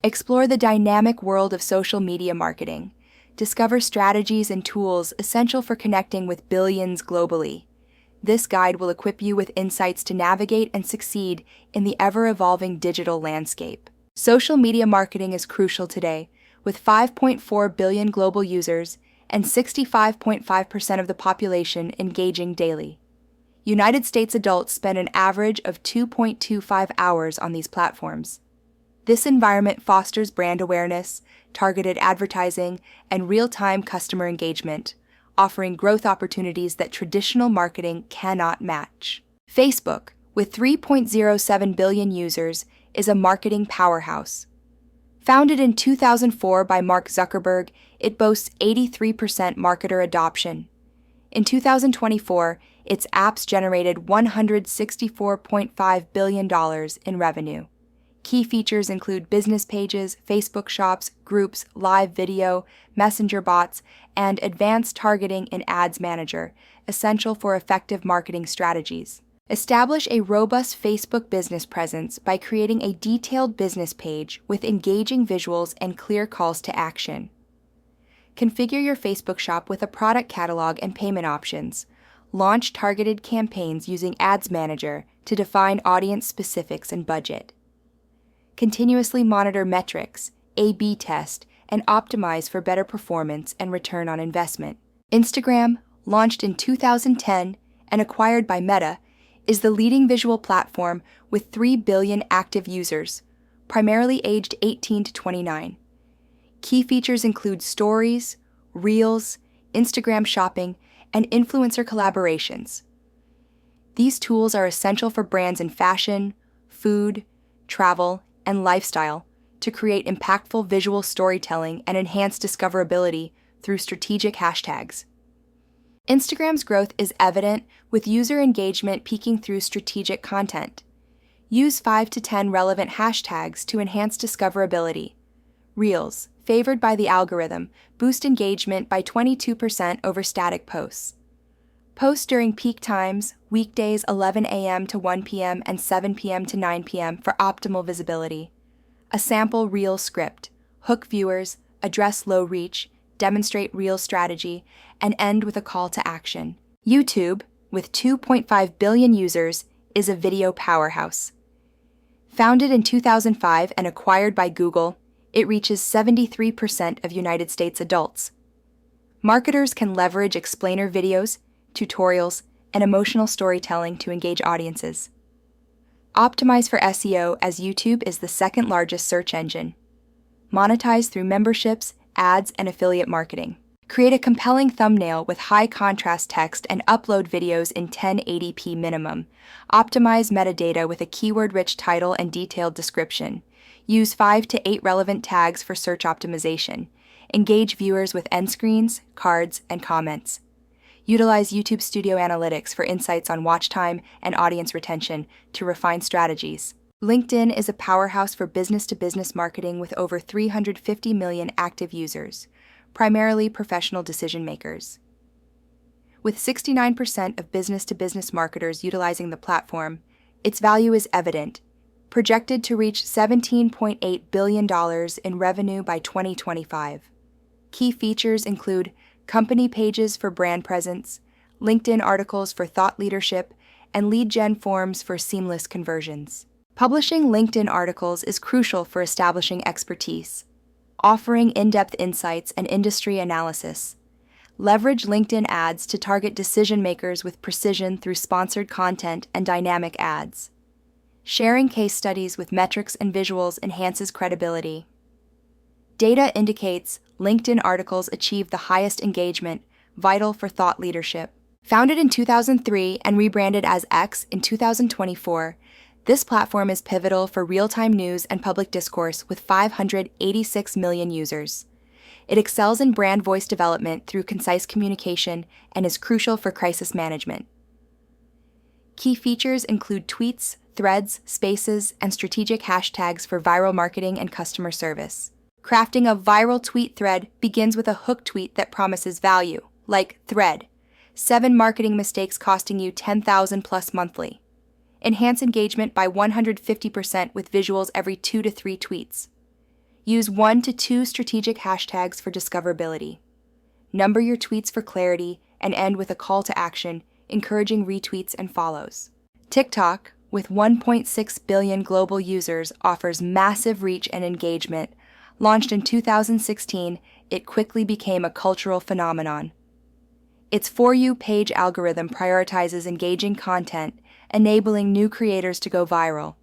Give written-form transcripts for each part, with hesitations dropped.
Explore the dynamic world of social media marketing. Discover strategies and tools essential for connecting with billions globally. This guide will equip you with insights to navigate and succeed in the ever-evolving digital landscape. Social media marketing is crucial today, with 5.4 billion global users and 65.5% of the population engaging daily. United States adults spend an average of 2.25 hours on these platforms. This environment fosters brand awareness, targeted advertising, and real-time customer engagement, offering growth opportunities that traditional marketing cannot match. Facebook, with 3.07 billion users, is a marketing powerhouse. Founded in 2004 by Mark Zuckerberg, it boasts 83% marketer adoption. In 2024, its apps generated $164.5 billion in revenue. Key features include business pages, Facebook shops, groups, live video, messenger bots, and advanced targeting in Ads Manager, essential for effective marketing strategies. Establish a robust Facebook business presence by creating a detailed business page with engaging visuals and clear calls to action. Configure your Facebook shop with a product catalog and payment options. Launch targeted campaigns using Ads Manager to define audience specifics and budget. Continuously monitor metrics, A/B test, and optimize for better performance and return on investment. Instagram, launched in 2010 and acquired by Meta, is the leading visual platform with 3 billion active users, primarily aged 18 to 29. Key features include stories, reels, Instagram shopping, and influencer collaborations. These tools are essential for brands in fashion, food, travel, and lifestyle to create impactful visual storytelling and enhance discoverability through strategic hashtags. Instagram's growth is evident with user engagement peaking through strategic content. Use 5 to 10 relevant hashtags to enhance discoverability. Reels, favored by the algorithm, boost engagement by 22% over static posts. Post during peak times, weekdays 11 a.m. to 1 p.m. and 7 p.m. to 9 p.m. for optimal visibility. A sample reel script, hook viewers, address low reach, demonstrate reel strategy, and end with a call to action. YouTube, with 2.5 billion users, is a video powerhouse. Founded in 2005 and acquired by Google, it reaches 73% of United States adults. Marketers can leverage explainer videos, tutorials, and emotional storytelling to engage audiences. Optimize for SEO as YouTube is the second largest search engine. Monetize through memberships, ads, and affiliate marketing. Create a compelling thumbnail with high contrast text and upload videos in 1080p minimum. Optimize metadata with a keyword-rich title and detailed description. Use 5 to 8 relevant tags for search optimization. Engage viewers with end screens, cards, and comments. Utilize YouTube Studio Analytics for insights on watch time and audience retention to refine strategies. LinkedIn is a powerhouse for business-to-business marketing with over 350 million active users, primarily professional decision makers. With 69% of business-to-business marketers utilizing the platform, its value is evident, projected to reach $17.8 billion in revenue by 2025. Key features include company pages for brand presence, LinkedIn articles for thought leadership, and lead gen forms for seamless conversions. Publishing LinkedIn articles is crucial for establishing expertise, offering in-depth insights and industry analysis. Leverage LinkedIn ads to target decision makers with precision through sponsored content and dynamic ads. Sharing case studies with metrics and visuals enhances credibility. Data indicates LinkedIn articles achieve the highest engagement, vital for thought leadership. Founded in 2003 and rebranded as X in 2024, this platform is pivotal for real-time news and public discourse with 586 million users. It excels in brand voice development through concise communication and is crucial for crisis management. Key features include tweets, threads, spaces, and strategic hashtags for viral marketing and customer service. Crafting a viral tweet thread begins with a hook tweet that promises value, like thread, 7 marketing mistakes costing you $10,000 plus monthly. Enhance engagement by 150% with visuals every 2 to 3 tweets. Use 1 to 2 strategic hashtags for discoverability. Number your tweets for clarity and end with a call to action, encouraging retweets and follows. TikTok, with 1.6 billion global users, offers massive reach and engagement. Launched in 2016, it quickly became a cultural phenomenon. Its For You page algorithm prioritizes engaging content, enabling new creators to go viral.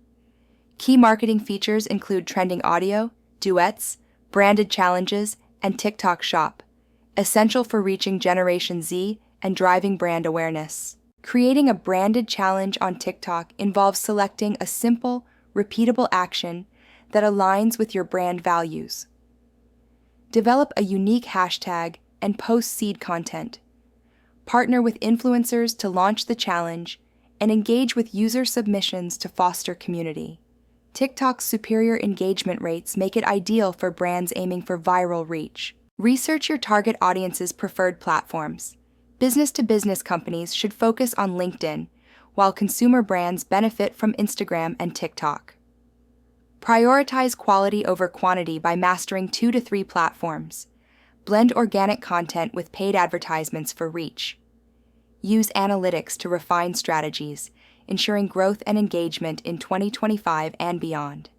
Key marketing features include trending audio, duets, branded challenges, and TikTok Shop, essential for reaching Generation Z and driving brand awareness. Creating a branded challenge on TikTok involves selecting a simple, repeatable action that aligns with your brand values. Develop a unique hashtag and post seed content. Partner with influencers to launch the challenge and engage with user submissions to foster community. TikTok's superior engagement rates make it ideal for brands aiming for viral reach. Research your target audience's preferred platforms. Business-to-business companies should focus on LinkedIn, while consumer brands benefit from Instagram and TikTok. Prioritize quality over quantity by mastering 2 to 3 platforms. Blend organic content with paid advertisements for reach. Use analytics to refine strategies, ensuring growth and engagement in 2025 and beyond.